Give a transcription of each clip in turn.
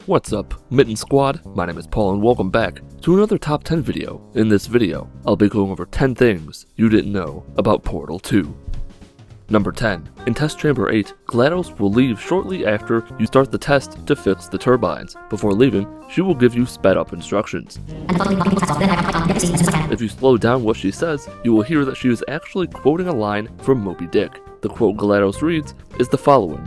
What's up, Mitten Squad? My name is Paul and welcome back to another top 10 video. In this video, I'll be going over 10 things you didn't know about Portal 2. Number 10. In Test Chamber 8, GLaDOS will leave shortly after you start the test to fix the turbines. Before leaving, she will give you sped up instructions. If you slow down what she says, you will hear that she is actually quoting a line from Moby Dick. The quote GLaDOS reads is the following.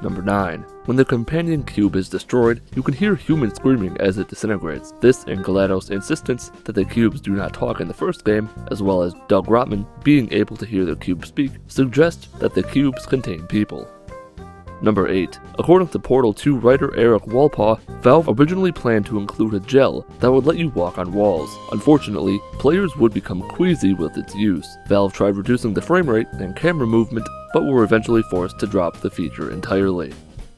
Number 9. When the companion cube is destroyed, you can hear humans screaming as it disintegrates. This and GLaDOS' insistence that the cubes do not talk in the first game, as well as Doug Rotman being able to hear the cube speak, suggest that the cubes contain people. Number 8. According to Portal 2 writer Eric Walpaugh, Valve originally planned to include a gel that would let you walk on walls. Unfortunately, players would become queasy with its use. Valve tried reducing the frame rate and camera movement, but were eventually forced to drop the feature entirely.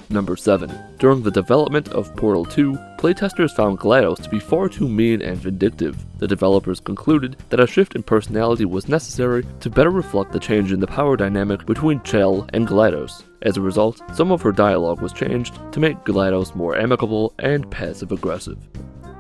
Number 7. During the development of Portal 2, playtesters found GLaDOS to be far too mean and vindictive. The developers concluded that a shift in personality was necessary to better reflect the change in the power dynamic between Chell and GLaDOS. As a result, some of her dialogue was changed to make GLaDOS more amicable and passive-aggressive.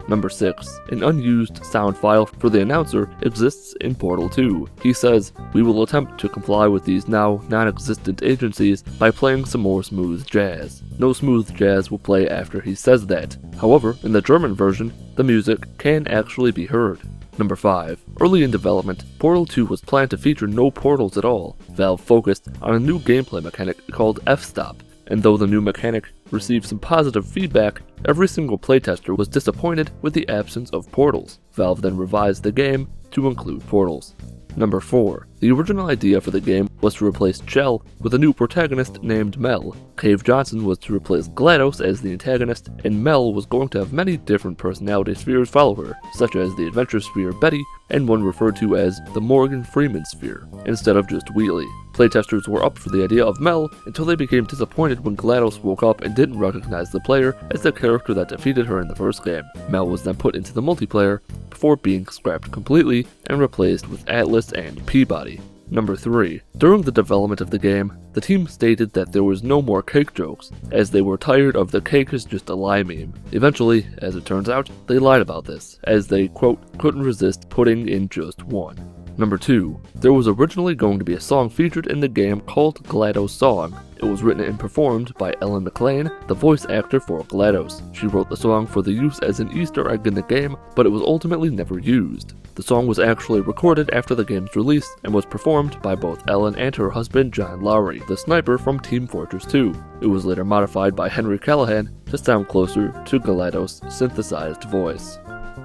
Number 6. An unused sound file for the announcer exists in Portal 2. He says, "We will attempt to comply with these now non-existent agencies by playing some more smooth jazz." No smooth jazz will play after he says that. However, in the German version, the music can actually be heard. Number 5. Early in development, Portal 2 was planned to feature no portals at all. Valve focused on a new gameplay mechanic called F-Stop, and though the new mechanic received some positive feedback, every single playtester was disappointed with the absence of portals. Valve then revised the game to include portals. Number 4. The original idea for the game was to replace Chell with a new protagonist named Mel. Cave Johnson was to replace GLaDOS as the antagonist, and Mel was going to have many different personality spheres follow her, such as the Adventure Sphere Betty, and one referred to as the Morgan Freeman Sphere, instead of just Wheelie. Playtesters were up for the idea of Mel until they became disappointed when GLaDOS woke up and didn't recognize the player as the character that defeated her in the first game. Mel was then put into the multiplayer before being scrapped completely and replaced with Atlas and Peabody. Number 3. During the development of the game, the team stated that there was no more cake jokes, as they were tired of the cake is just a lie meme. Eventually, as it turns out, they lied about this, as they, quote, couldn't resist putting in just one. Number 2. There was originally going to be a song featured in the game called Colado Song. It was written and performed by Ellen McLean, the voice actor for GLaDOS. She wrote the song for the use as an Easter egg in the game, but it was ultimately never used. The song was actually recorded after the game's release and was performed by both Ellen and her husband John Lowry, the sniper from Team Fortress 2. It was later modified by Henry Callahan to sound closer to GLaDOS' synthesized voice.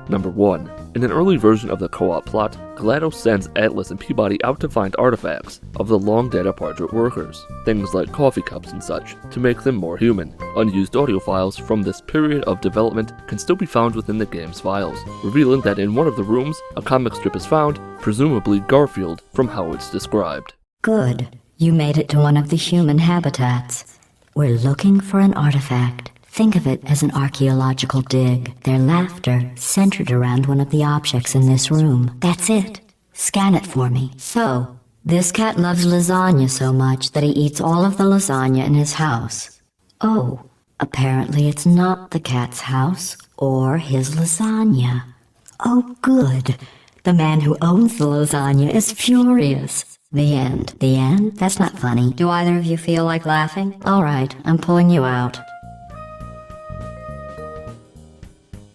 Number 1. In an early version of the co-op plot, GLaDOS sends Atlas and Peabody out to find artifacts of the long data portrait workers, things like coffee cups and such, to make them more human. Unused audio files from this period of development can still be found within the game's files, revealing that in one of the rooms, a comic strip is found, presumably Garfield, from how it's described. Good. You made it to one of the human habitats. We're looking for an artifact. Think of it as an archaeological dig. Their laughter centered around one of the objects in this room. That's it. Scan it for me. So, this cat loves lasagna so much that he eats all of the lasagna in his house. Oh, apparently it's not the cat's house or his lasagna. Oh, good. The man who owns the lasagna is furious. The end. The end? That's not funny. Do either of you feel like laughing? All right, I'm pulling you out.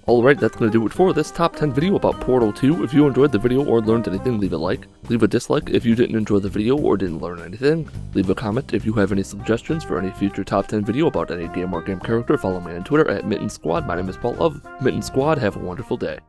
Alright, that's going to do it for this top 10 video about Portal 2. If you enjoyed the video or learned anything, leave a like. Leave a dislike if you didn't enjoy the video or didn't learn anything. Leave a comment if you have any suggestions for any future top 10 video about any game or game character. Follow me on Twitter at Mitten Squad. My name is Paul of Mitten Squad. Have a wonderful day.